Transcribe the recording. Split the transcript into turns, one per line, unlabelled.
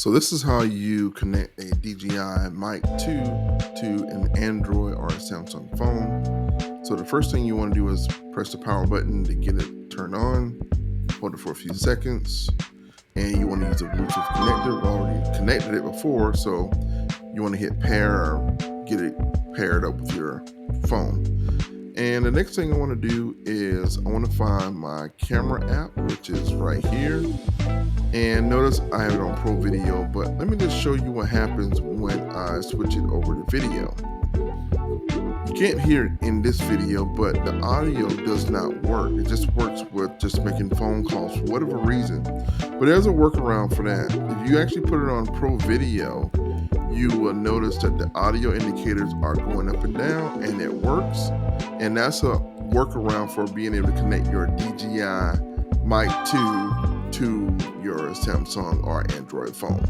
So this is how you connect a DJI Mic 2 to an Android or a Samsung phone. So the first thing you want to do is press the power button to get it turned on. Hold it for a few seconds. And you want to use a Bluetooth connector. We've already connected it before, so you want to hit pair or get it paired up with your phone. And the next thing I want to do is I want to find my camera app, which is right here. And notice I have it on Pro Video, but let me just show you what happens when I switch it over to video. You can't hear it in this video, but the audio does not work. It just works with just making phone calls for whatever reason. But there's a workaround for that. If you actually put it on Pro Video, you will notice that the audio indicators are going up and down, and it works. And that's a workaround for being able to connect your DJI Mic 2 to your Samsung or Android phone.